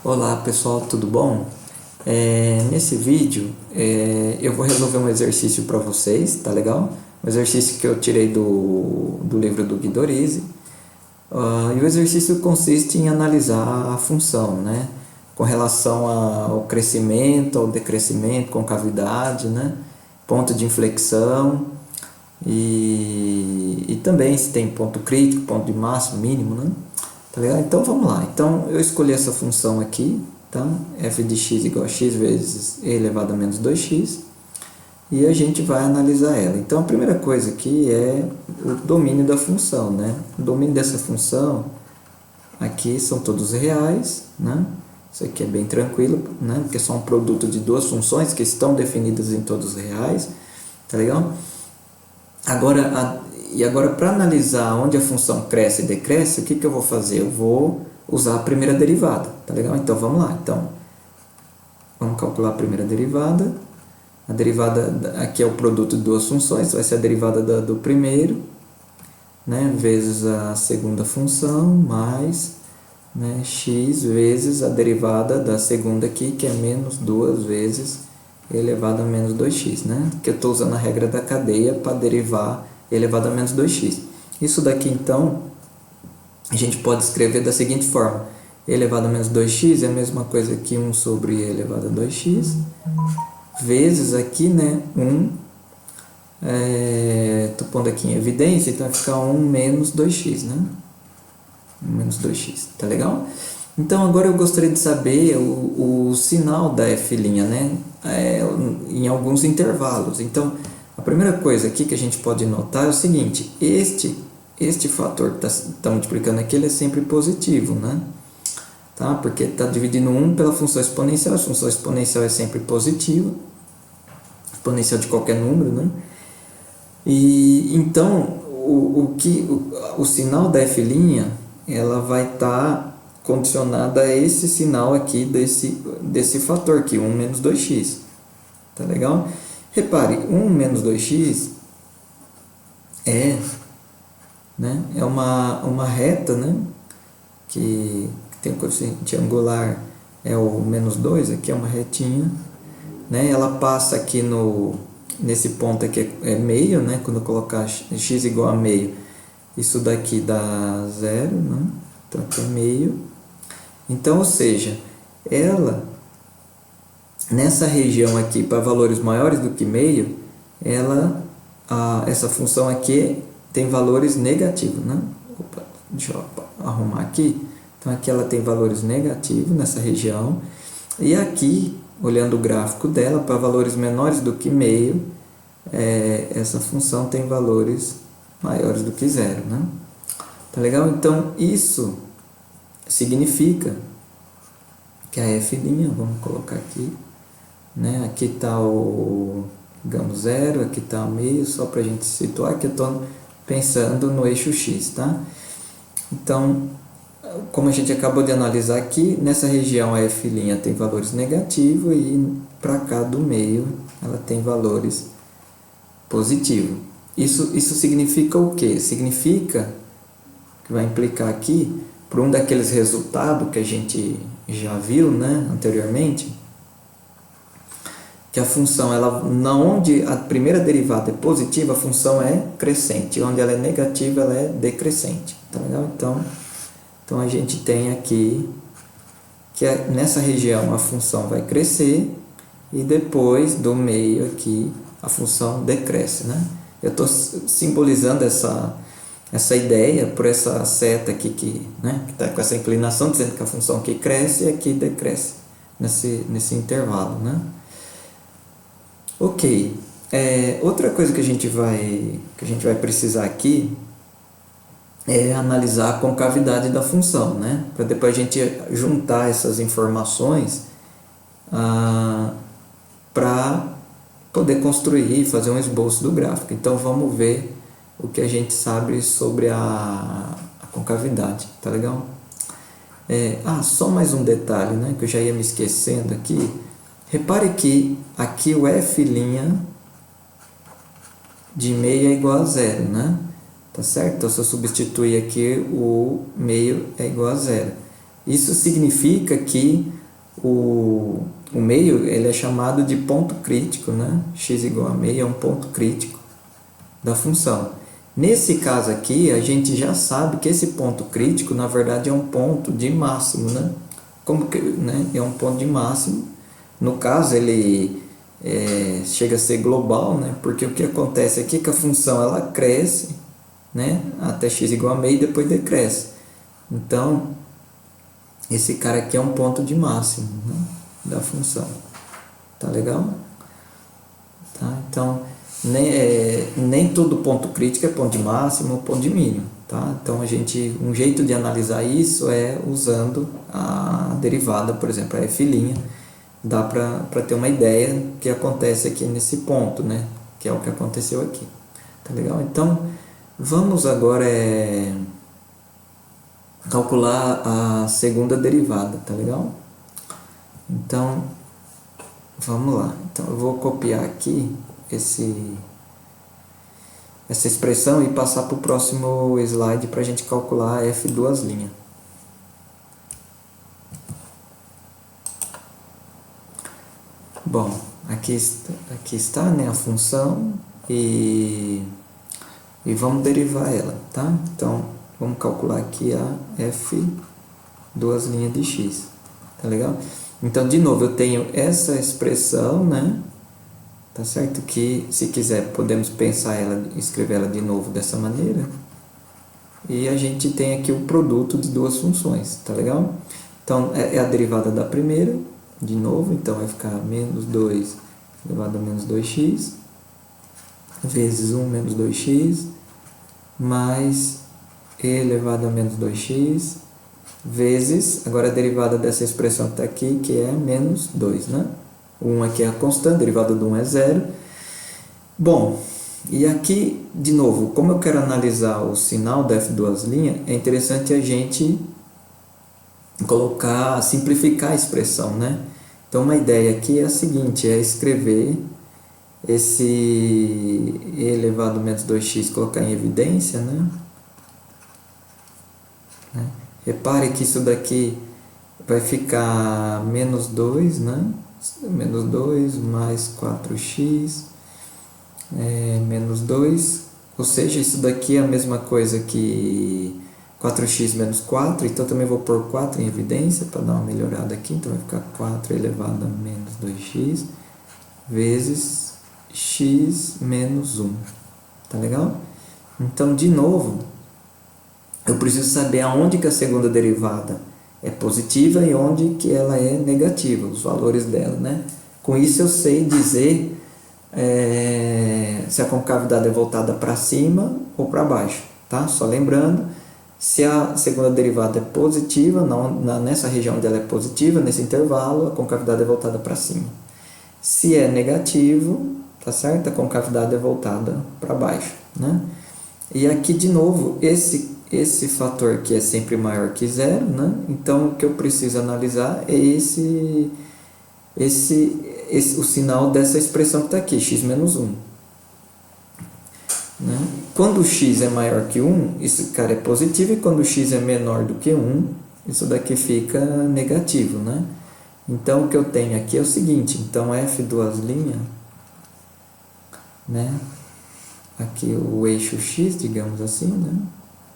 Olá pessoal, tudo bom? Nesse vídeo eu vou resolver um exercício para vocês, tá legal? Um exercício que eu tirei do livro do Guido Rizzi. E o exercício consiste em analisar a função, né? Com relação ao crescimento, ao decrescimento, concavidade, né? Ponto de inflexão e também se tem ponto crítico, ponto de máximo, mínimo, né? Tá ligado? Então vamos lá. Então eu escolhi essa função aqui, tá? F de x igual a x vezes e elevado a menos 2x, e a gente vai analisar ela. Então a primeira coisa aqui é o domínio da função, né? O domínio dessa função aqui são todos reais, né? Isso aqui é bem tranquilo, né? Porque é só um produto de duas funções que estão definidas em todos reais, tá legal? Agora para analisar onde a função cresce e decresce, o que eu vou fazer? Eu vou usar a primeira derivada, tá legal? Então vamos lá. Então, vamos calcular a primeira derivada. A derivada aqui é o produto de duas funções, vai ser a derivada do primeiro, né, vezes a segunda função, mais, né, x vezes a derivada da segunda aqui, que é menos 2 vezes elevado a menos 2x, né? Que eu estou usando a regra da cadeia para derivar elevado a menos 2x. Isso daqui, então, a gente pode escrever da seguinte forma: e elevado a menos 2x é a mesma coisa que 1 sobre e elevado a 2x, vezes aqui, né, 1, estou pondo aqui em evidência, então vai ficar 1 menos 2x, né? 1 menos 2x, tá legal? Então agora eu gostaria de saber o sinal da f', né? Em alguns intervalos. Então a primeira coisa aqui que a gente pode notar é o seguinte: este fator que está multiplicando aqui, ele é sempre positivo, né? Tá? Porque está dividindo 1 pela função exponencial. A função exponencial é sempre positiva, exponencial de qualquer número, né? E então o sinal da f' ela vai estar condicionada a esse sinal aqui desse fator aqui, 1 menos 2x. Tá legal? Repare, 1 menos 2x é uma reta, né? Que tem um coeficiente angular, é o menos 2, aqui é uma retinha, né? Ela passa aqui nesse ponto aqui é meio, né? Quando eu colocar x igual a meio, isso daqui dá 0, né? Então aqui é meio. Então, ou seja, ela, nessa região aqui, para valores maiores do que meio, essa função aqui tem valores negativos, né? Opa, deixa eu arrumar aqui. Então, aqui ela tem valores negativos nessa região. E aqui, olhando o gráfico dela, para valores menores do que meio, essa função tem valores maiores do que zero, né? Tá legal? Então, isso significa que a f', vamos colocar aqui, né? Aqui está digamos, zero, aqui está meio, só para a gente situar, que eu estou pensando no eixo x, tá? Então, como a gente acabou de analisar aqui, nessa região a f' tem valores negativos e para cá do meio ela tem valores positivos. Isso significa o quê? Significa que vai implicar aqui, por um daqueles resultados que a gente já viu, né, anteriormente, que a função, onde a primeira derivada é positiva, a função é crescente, onde ela é negativa, ela é decrescente, tá legal? Então a gente tem aqui que nessa região a função vai crescer e depois do meio aqui a função decresce, né? Eu estou simbolizando essa ideia por essa seta aqui que está com essa inclinação, dizendo que a função aqui cresce e aqui decresce nesse intervalo, né? Ok, outra coisa que a gente vai precisar aqui é analisar a concavidade da função, né? Para depois a gente juntar essas informações para poder construir e fazer um esboço do gráfico. Então vamos ver o que a gente sabe sobre a concavidade, tá legal? Só mais um detalhe, né, que eu já ia me esquecendo aqui. Repare que aqui o f' de meio é igual a zero, né? Tá certo? Então se eu substituir aqui, o meio é igual a zero. Isso significa que o meio ele é chamado de ponto crítico, né? X igual a meio é um ponto crítico da função. Nesse caso aqui, a gente já sabe que esse ponto crítico, na verdade, é um ponto de máximo, né? Como que, né? É um ponto de máximo. No caso, ele chega a ser global, né? Porque o que acontece aqui é que a função ela cresce, né? Até x igual a meio e depois decresce. Então, esse cara aqui é um ponto de máximo, né? Da função. Tá legal? Tá? Então, nem todo ponto crítico é ponto de máximo ou ponto de mínimo. Tá? Então, um jeito de analisar isso é usando a derivada, por exemplo, a f'. Dá para ter uma ideia do que acontece aqui nesse ponto, né? Que é o que aconteceu aqui. Tá legal? Então, vamos agora calcular a segunda derivada, tá legal? Então, vamos lá. Então, eu vou copiar aqui essa expressão e passar para o próximo slide para a gente calcular f'. Bom, aqui está, né, a função e vamos derivar ela, tá? Então, vamos calcular aqui a f' de x, tá legal? Então, de novo, eu tenho essa expressão, né? Tá certo? Que, se quiser, podemos pensar ela, escrever ela de novo dessa maneira. E a gente tem aqui o produto de duas funções, tá legal? Então, é a derivada da primeira, de novo, então vai ficar menos 2 elevado a menos 2x, vezes 1 menos 2x, mais e elevado a menos 2x, vezes, agora a derivada dessa expressão que está aqui, que é menos 2, né? 1 aqui é a constante, a derivada do 1 é 0. Bom, e aqui, de novo, como eu quero analisar o sinal da f', é interessante a gente simplificar a expressão, né? Então, uma ideia aqui é a seguinte, é escrever esse e elevado a menos 2x, colocar em evidência, né? Repare que isso daqui vai ficar menos 2, né? Menos 2 mais 4x, menos 2, ou seja, isso daqui é a mesma coisa que 4x menos 4, então também vou pôr 4 em evidência para dar uma melhorada aqui, então vai ficar 4 elevado a menos 2x vezes x menos 1, tá legal? Então, de novo, eu preciso saber aonde que a segunda derivada é positiva e onde que ela é negativa, os valores dela, né? Com isso eu sei dizer se a concavidade é voltada para cima ou para baixo, tá? Só lembrando, se a segunda derivada é positiva, nessa região onde ela é positiva, nesse intervalo, a concavidade é voltada para cima. Se é negativo, tá certo? A concavidade é voltada para baixo, né? E aqui, de novo, esse fator que é sempre maior que zero, né? Então, o que eu preciso analisar é o sinal dessa expressão que está aqui, x menos 1. Né? Quando x é maior que 1, esse cara é positivo, e quando x é menor do que 1, isso daqui fica negativo, né? Então, o que eu tenho aqui é o seguinte, então f', né? Aqui o eixo x, digamos assim, né?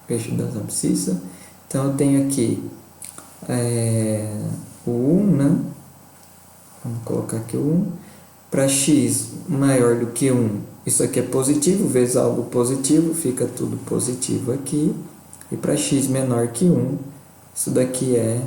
O eixo das abscissas. Então, eu tenho aqui o 1, né? Vamos colocar aqui o 1. Para x maior do que 1, isso aqui é positivo, vezes algo positivo, fica tudo positivo aqui. E para x menor que 1, isso daqui é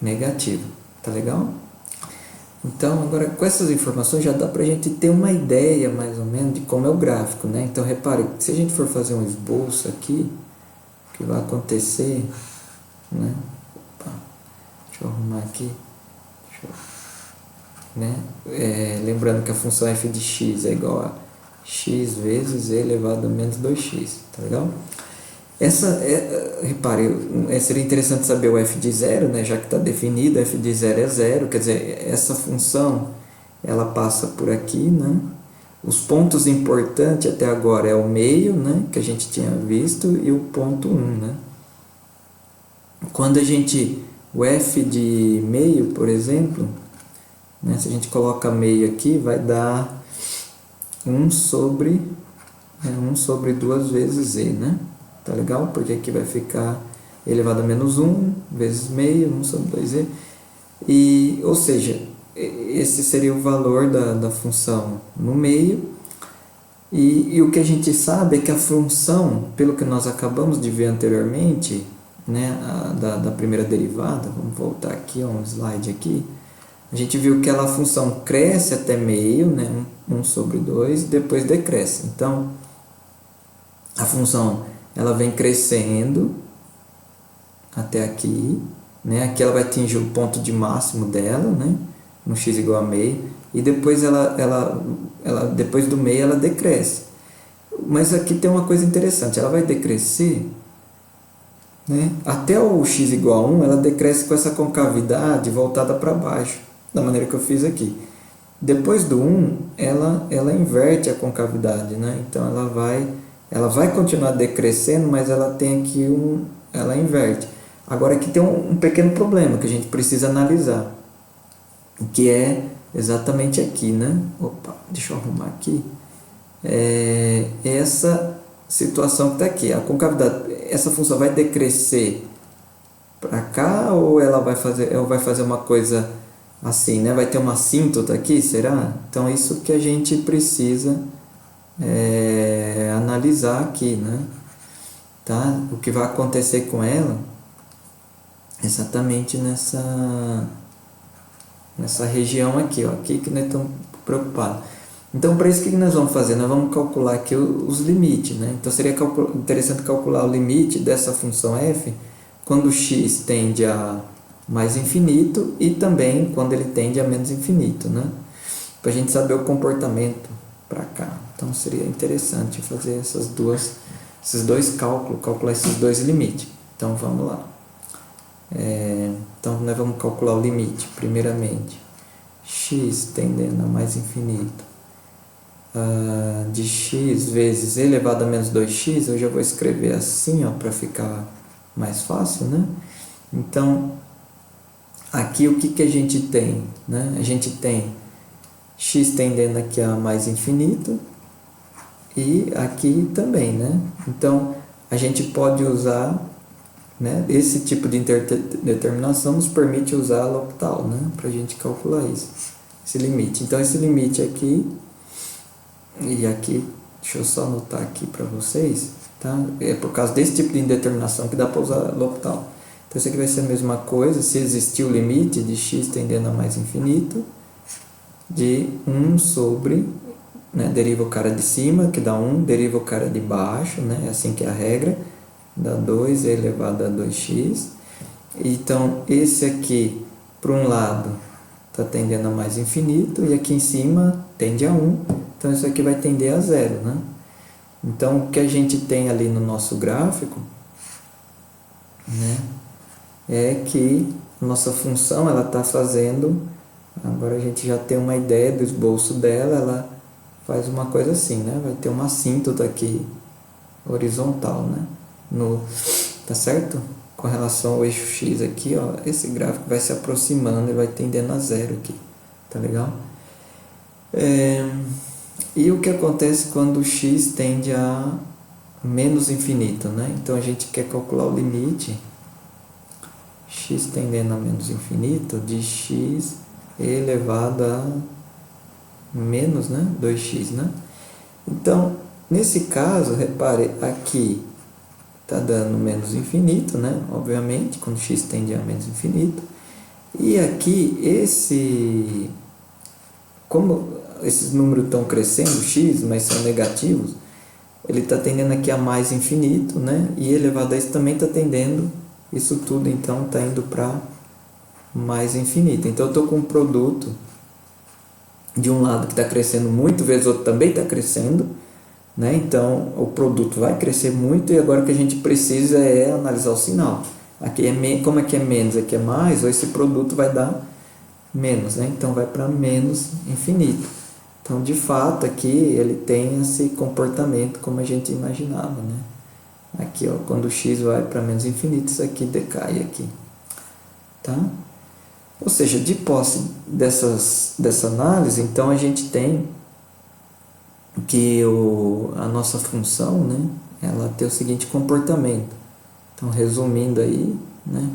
negativo. Tá legal? Então, agora com essas informações já dá para a gente ter uma ideia mais ou menos de como é o gráfico, né? Então, repare, se a gente for fazer um esboço aqui, o que vai acontecer, né? Opa, deixa eu arrumar aqui. Né? Lembrando que a função f de x é igual a x vezes e elevado a menos 2x, tá legal? Repare, seria interessante saber o f de 0, né? Já que está definido, f de 0 é 0, quer dizer, essa função ela passa por aqui, né? Os pontos importantes até agora é o meio, né? Que a gente tinha visto, e o ponto 1, né? quando a gente, o f de meio, por exemplo, né, se a gente coloca meio aqui, vai dar 1 sobre 2 vezes z, né? Tá legal? Porque aqui vai ficar elevado a menos 1 vezes meio, 1 sobre 2z. E, ou seja, esse seria o valor da função no meio. E o que a gente sabe é que a função, pelo que nós acabamos de ver anteriormente, né, da primeira derivada, vamos voltar aqui, um slide aqui, a gente viu que a função cresce até meio, né, 1 sobre 2, e depois decresce. Então, a função ela vem crescendo até aqui, né, aqui ela vai atingir o ponto de máximo dela, né, no x igual a meio, e depois depois do meio ela decresce. Mas aqui tem uma coisa interessante, ela vai decrescer, né, até o x igual a 1, ela decresce com essa concavidade voltada para baixo, da maneira que eu fiz aqui. Depois do 1, ela inverte a concavidade, né? Então ela vai continuar decrescendo, mas ela tem aqui ela inverte. Agora aqui tem um pequeno problema que a gente precisa analisar, que é exatamente aqui, né? Opa, deixa eu arrumar aqui. Essa situação que está aqui, a concavidade, essa função vai decrescer para cá ou ela vai fazer uma coisa assim, né? Vai ter uma assíntota aqui, será? Então, isso que a gente precisa analisar aqui, né? Tá? O que vai acontecer com ela exatamente nessa região aqui, ó, aqui que nós estamos preocupados. Então, para isso, o que nós vamos fazer? Nós vamos calcular aqui os limites, né? Então, seria interessante calcular o limite dessa função f quando x tende a mais infinito e também quando ele tende a menos infinito, né? Para a gente saber o comportamento para cá. Então, seria interessante fazer esses dois cálculos, calcular esses dois limites. Então, vamos lá. Então, nós vamos calcular o limite, primeiramente. X tendendo a mais infinito de x vezes e elevado a menos 2x, eu já vou escrever assim, ó, para ficar mais fácil, né? Então, aqui o que a gente tem, né? A gente tem x tendendo aqui a mais infinito e aqui também, né? Então, a gente pode usar, né, esse tipo de determinação nos permite usar a L'Hopital, né, para a gente calcular isso, esse limite. Então, esse limite aqui e aqui, deixa eu só anotar aqui para vocês, tá? É por causa desse tipo de indeterminação que dá para usar a L'Hopital. Então, isso aqui vai ser a mesma coisa, se existir o limite de x tendendo a mais infinito, de 1 sobre, né, deriva o cara de cima, que dá 1, deriva o cara de baixo, né, é assim que é a regra, dá 2 elevado a 2x. Então, esse aqui, por um lado, está tendendo a mais infinito, e aqui em cima tende a 1, então isso aqui vai tender a 0, né? Então, o que a gente tem ali no nosso gráfico, né, é que a nossa função ela está fazendo, agora a gente já tem uma ideia do esboço dela, ela faz uma coisa assim, né? Vai ter uma assíntota aqui horizontal, né? Tá certo? Com relação ao eixo x aqui, ó, esse gráfico vai se aproximando e vai tendendo a 0 aqui, tá legal? E o que acontece quando o x tende a menos infinito, né? Então a gente quer calcular o limite x tendendo a menos infinito de x elevado a menos, né, 2x, né? Então, nesse caso, repare, aqui está dando menos infinito, né? Obviamente, quando x tende a menos infinito. E aqui, como esses números estão crescendo, x, mas são negativos, ele está tendendo aqui a mais infinito, né? E elevado a isso também está tendendo, isso tudo então está indo para mais infinito. Então eu estou com um produto de um lado que está crescendo muito, vezes o outro também está crescendo, né? Então o produto vai crescer muito e agora o que a gente precisa é analisar o sinal. Aqui como aqui é menos, aqui é mais, ou esse produto vai dar menos, né? Então vai para menos infinito. Então de fato aqui ele tem esse comportamento como a gente imaginava, né? Aqui, ó, quando o x vai para menos infinito, isso aqui decai aqui, tá? Ou seja, de posse dessa análise, então a gente tem que a nossa função, né, ela tem o seguinte comportamento. Então, resumindo aí, né,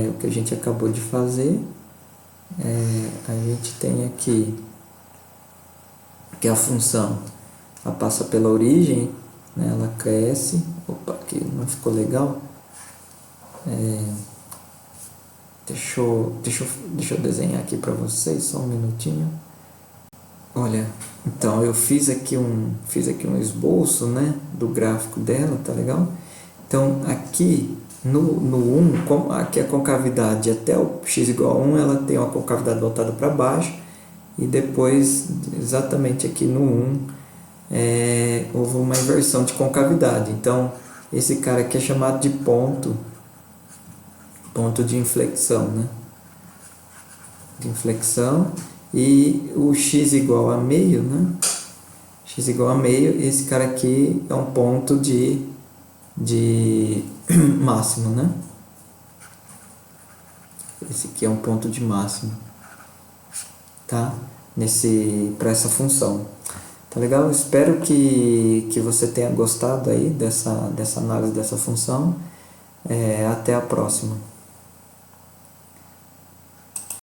o que a gente acabou de fazer, a gente tem aqui que a função ela passa pela origem, né, ela cresce. Opa, aqui não ficou legal. Deixa eu desenhar aqui para vocês, só um minutinho. Olha, então eu fiz aqui um esboço, né, do gráfico dela, tá legal? Então aqui no 1, como aqui a concavidade até o x igual a 1, ela tem uma concavidade voltada para baixo, e depois exatamente aqui no 1 houve uma inversão de concavidade. Então esse cara aqui é chamado de ponto de inflexão, né? De inflexão. E o x igual a meio, né? X igual a meio, esse cara aqui é um ponto de máximo, né? Esse aqui é um ponto de máximo, tá? Para essa função. Tá legal? Espero que você tenha gostado aí dessa análise dessa função. Até a próxima.